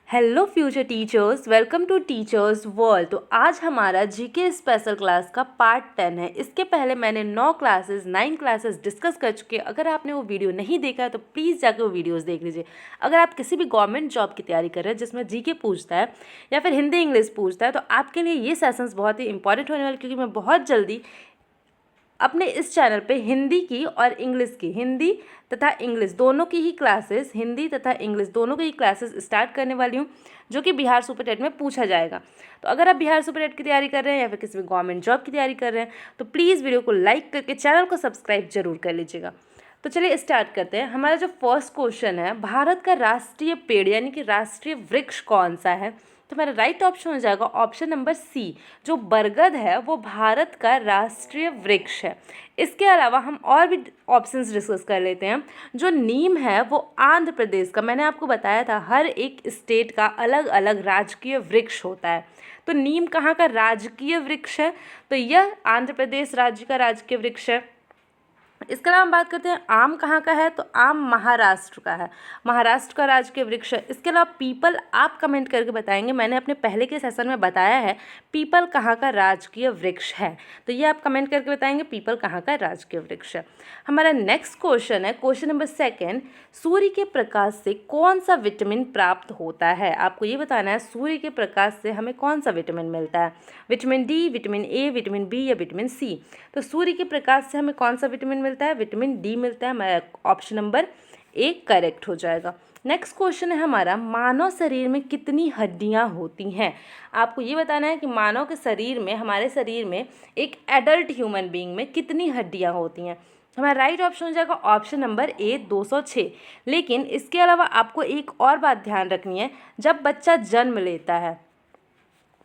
Hello future teachers, welcome to teachers world. तो आज हमारा जीके स्पेशल क्लास का पार्ट 10 है। इसके पहले मैंने 9 क्लासेस डिस्कस कर चुके हैं। अगर आपने वो वीडियो नहीं देखा है तो प्लीज़ जाकर वो वीडियोस देख लीजिए। अगर आप किसी भी गवर्नमेंट जॉब की तैयारी कर रहे हैं जिसमें जीके पूछता है या फिर हिंदी इंग्लिश पूछता है तो आपके लिए ये सेशंस बहुत ही इंपॉर्टेंट होने वाले, क्योंकि मैं बहुत जल्दी अपने इस चैनल पे हिंदी की और इंग्लिश की, हिंदी तथा इंग्लिश दोनों की ही क्लासेस, हिंदी तथा इंग्लिश दोनों की ही क्लासेस स्टार्ट करने वाली हूँ, जो कि बिहार सुपर टेट में पूछा जाएगा। तो अगर आप बिहार सुपर टेट की तैयारी कर रहे हैं या फिर किसी भी गवर्नमेंट जॉब की तैयारी कर रहे हैं तो प्लीज़ वीडियो को लाइक करके चैनल को सब्सक्राइब जरूर कर लीजिएगा। तो चलिए स्टार्ट करते हैं। हमारा जो फर्स्ट क्वेश्चन है, भारत का राष्ट्रीय पेड़ यानी कि राष्ट्रीय वृक्ष कौन सा है? तो मेरा राइट ऑप्शन हो जाएगा ऑप्शन नंबर सी, जो बरगद है वो भारत का राष्ट्रीय वृक्ष है। इसके अलावा हम और भी ऑप्शंस डिस्कस कर लेते हैं। जो नीम है वो आंध्र प्रदेश का, मैंने आपको बताया था हर एक स्टेट का अलग अलग राजकीय वृक्ष होता है। तो नीम कहाँ का राजकीय वृक्ष है? तो यह आंध्र प्रदेश राज्य का राजकीय वृक्ष है। इसके अलावा हम बात करते हैं आम कहाँ का है, तो आम महाराष्ट्र का है, महाराष्ट्र का राजकीय वृक्ष है। इसके अलावा पीपल आप कमेंट करके बताएंगे, मैंने अपने पहले के सेशन में बताया है पीपल कहाँ का राजकीय वृक्ष है, तो ये आप कमेंट करके बताएंगे पीपल कहाँ का राजकीय वृक्ष है। हमारा नेक्स्ट क्वेश्चन है, क्वेश्चन नंबर 2, सूर्य के प्रकाश से कौन सा विटामिन प्राप्त होता है? आपको ये बताना है सूर्य के प्रकाश से हमें कौन सा विटामिन मिलता है, vitamin D, vitamin A, vitamin B या विटामिन सी? तो सूर्य के प्रकाश से हमें कौन सा विटामिन मिलता है? विटामिन डी मिलता है। हमारा ऑप्शन नंबर ए करेक्ट हो जाएगा। नेक्स्ट क्वेश्चन है हमारा, मानव शरीर में कितनी हड्डियां होती हैं? आपको ये बताना है कि मानव के शरीर में, हमारे शरीर में एक एडल्ट ह्यूमन बीइंग में कितनी हड्डियां होती हैं? हमारा राइट ऑप्शन हो जाएगा ऑप्शन नंबर ए 206। लेकिन इसके अलावा आपको एक और बात ध्यान रखनी है, जब बच्चा जन्म लेता है,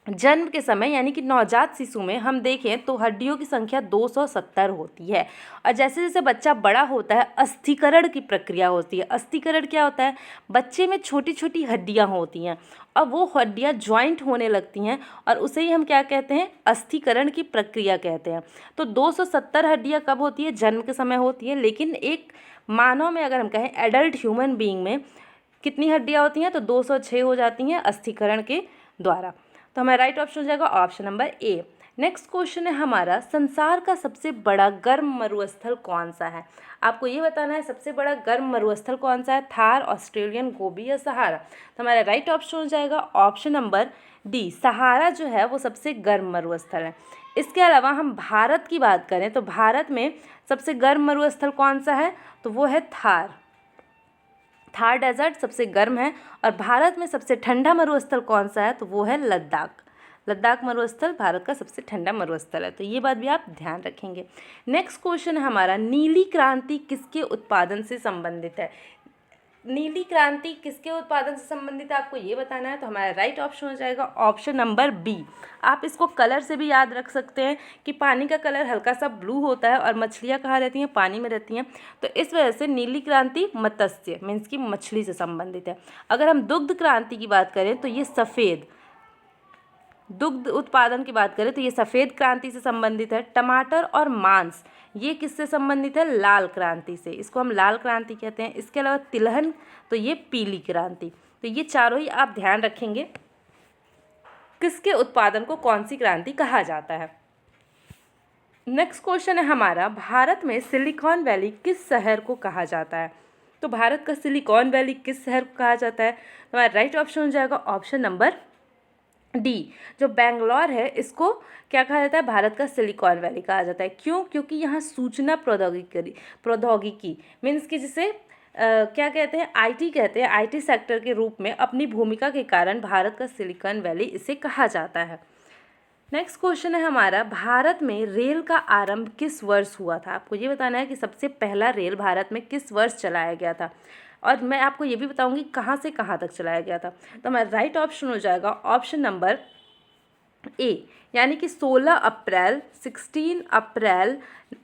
जन्म के समय यानी कि नवजात शिशु में हम देखें तो हड्डियों की संख्या 270 होती है। और जैसे जैसे बच्चा बड़ा होता है अस्थिकरण की प्रक्रिया होती है। अस्थिकरण क्या होता है? बच्चे में छोटी छोटी हड्डियां होती हैं और वो हड्डियां ज्वाइंट होने लगती हैं और उसे ही हम क्या कहते हैं? अस्थिकरण की प्रक्रिया कहते हैं। तो 270 हड्डियां कब होती है? जन्म के समय होती है। लेकिन एक मानव में अगर हम कहें एडल्ट ह्यूमन बीइंग में कितनी हड्डियां होती हैं? तो 206 हो जाती हैं अस्थिकरण के द्वारा। तो हमारा राइट ऑप्शन हो जाएगा option number A. Next question है हमारा, संसार का सबसे बड़ा गर्म मरुस्थल कौन सा है? आपको ये बताना है सबसे बड़ा गर्म मरुस्थल कौन सा है, थार, ऑस्ट्रेलियन गोबी या सहारा? तो हमारा राइट ऑप्शन हो जाएगा ऑप्शन नंबर डी, सहारा जो है वो सबसे गर्म मरुस्थल है। इसके अलावा हम भारत की बात करें तो भारत में सबसे गर्म मरुस्थल कौन सा है? तो वो है थार, थार डेजर्ट सबसे गर्म है। और भारत में सबसे ठंडा मरुस्थल कौन सा है? तो वो है लद्दाख, लद्दाख मरुस्थल भारत का सबसे ठंडा मरुस्थल है। तो ये बात भी आप ध्यान रखेंगे। नेक्स्ट क्वेश्चन है हमारा, नीली क्रांति किसके उत्पादन से संबंधित है? नीली क्रांति किसके उत्पादन से संबंधित है आपको ये बताना है। तो हमारा राइट ऑप्शन हो जाएगा ऑप्शन नंबर बी। आप इसको कलर से भी याद रख सकते हैं कि पानी का कलर हल्का सा ब्लू होता है और मछलियाँ कहाँ रहती हैं? पानी में रहती हैं। तो इस वजह से नीली क्रांति मत्स्य मीन्स की मछली से संबंधित है। अगर हम दुग्ध क्रांति की बात करें तो ये सफ़ेद, दुग्ध उत्पादन की बात करें तो ये सफ़ेद क्रांति से संबंधित है। टमाटर और मांस ये किससे संबंधित है? लाल क्रांति से, इसको हम लाल क्रांति कहते हैं। इसके अलावा तिलहन तो ये पीली क्रांति। तो ये चारों ही आप ध्यान रखेंगे किसके उत्पादन को कौन सी क्रांति कहा जाता है। नेक्स्ट क्वेश्चन है हमारा, भारत में सिलिकॉन वैली किस शहर को कहा जाता है? तो भारत का सिलिकॉन वैली किस शहर को कहा जाता है? तो हमारा राइट ऑप्शन हो जाएगा ऑप्शन नंबर डी, जो बेंगलोर है इसको क्या कहा जाता है? भारत का सिलिकॉन वैली कहा जाता है। क्यों? क्योंकि यहाँ सूचना प्रौद्योगिकी मीन्स कि जिसे क्या कहते हैं? आईटी कहते हैं। आईटी सेक्टर के रूप में अपनी भूमिका के कारण भारत का सिलिकॉन वैली इसे कहा जाता है। नेक्स्ट क्वेश्चन है हमारा, भारत में रेल का आरंभ किस वर्ष हुआ था? आपको ये बताना है कि सबसे पहला रेल भारत में किस वर्ष चलाया गया था। और मैं आपको ये भी बताऊंगी कहाँ से कहाँ तक चलाया गया था। तो हमारा राइट ऑप्शन हो जाएगा ऑप्शन नंबर ए, यानी कि 16 अप्रैल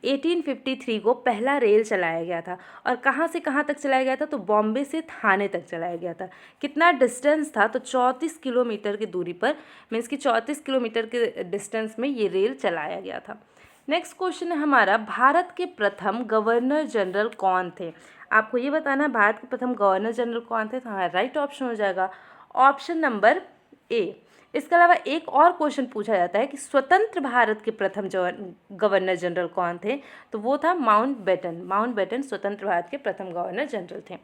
1853 को पहला रेल चलाया गया था। और कहाँ से कहाँ तक चलाया गया था? तो बॉम्बे से थाने तक चलाया गया था। कितना डिस्टेंस था? तो 34 किलोमीटर की दूरी पर, मीन्स कि 34 किलोमीटर के डिस्टेंस में ये रेल चलाया गया था। नेक्स्ट क्वेश्चन है हमारा, भारत के प्रथम गवर्नर जनरल कौन थे? आपको ये बताना है भारत के प्रथम गवर्नर जनरल कौन थे। तो हमारा राइट ऑप्शन हो जाएगा ऑप्शन नंबर ए। इसके अलावा एक और क्वेश्चन पूछा जाता है कि स्वतंत्र भारत के प्रथम गवर्नर जनरल कौन थे, तो वो था माउंटबेटन। माउंटबेटन स्वतंत्र भारत के प्रथम गवर्नर जनरल थे।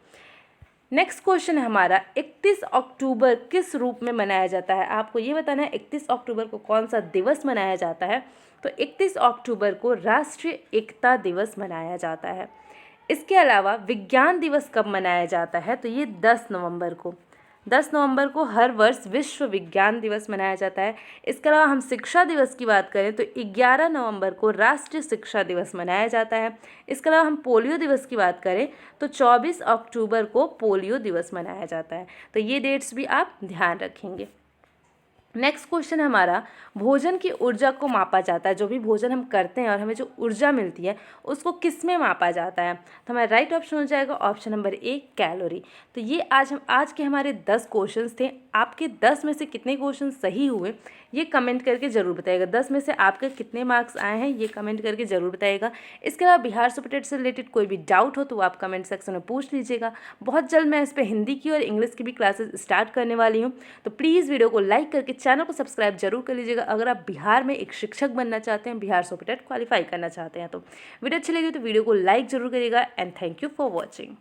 नेक्स्ट क्वेश्चन है हमारा, 31 अक्टूबर किस रूप में मनाया जाता है? आपको ये बताना है 31 अक्टूबर को कौन सा दिवस मनाया जाता है। तो 31 अक्टूबर को राष्ट्रीय एकता दिवस मनाया जाता है। इसके अलावा विज्ञान दिवस कब मनाया जाता है? तो ये 10 नवंबर को। 10 नवंबर को हर वर्ष विश्व विज्ञान दिवस मनाया जाता है। इसके अलावा हम शिक्षा दिवस की बात करें तो 11 नवंबर को राष्ट्रीय शिक्षा दिवस मनाया जाता है। इसके अलावा हम पोलियो दिवस की बात करें तो 24 अक्टूबर को पोलियो दिवस मनाया जाता है। तो ये डेट्स भी आप ध्यान रखेंगे। नेक्स्ट क्वेश्चन हमारा, भोजन की ऊर्जा को मापा जाता है। जो भी भोजन हम करते हैं और हमें जो ऊर्जा मिलती है उसको किस में मापा जाता है? तो हमारा राइट ऑप्शन हो जाएगा ऑप्शन नंबर ए, कैलोरी। तो ये आज के हमारे 10 क्वेश्चंस थे। आपके 10 में से कितने क्वेश्चन सही हुए ये कमेंट करके ज़रूर बताइएगा। 10 में से आपके कितने मार्क्स आए हैं ये कमेंट करके ज़रूर बताइएगा। इसके अलावा बिहार सुपरटेट से रिलेटेड कोई भी डाउट हो तो आप कमेंट सेक्शन में पूछ लीजिएगा। बहुत जल्द मैं इस पर हिंदी की और इंग्लिश की भी क्लासेस स्टार्ट करने वाली हूँ। तो प्लीज़ वीडियो को लाइक करके चैनल को सब्सक्राइब जरूर कर लीजिएगा अगर आप बिहार में एक शिक्षक बनना चाहते हैं, बिहार सुपरटेट क्वालिफाई करना चाहते हैं। तो वीडियो अच्छी लगी तो वीडियो को लाइक जरूर करिएगा and thank you for watching.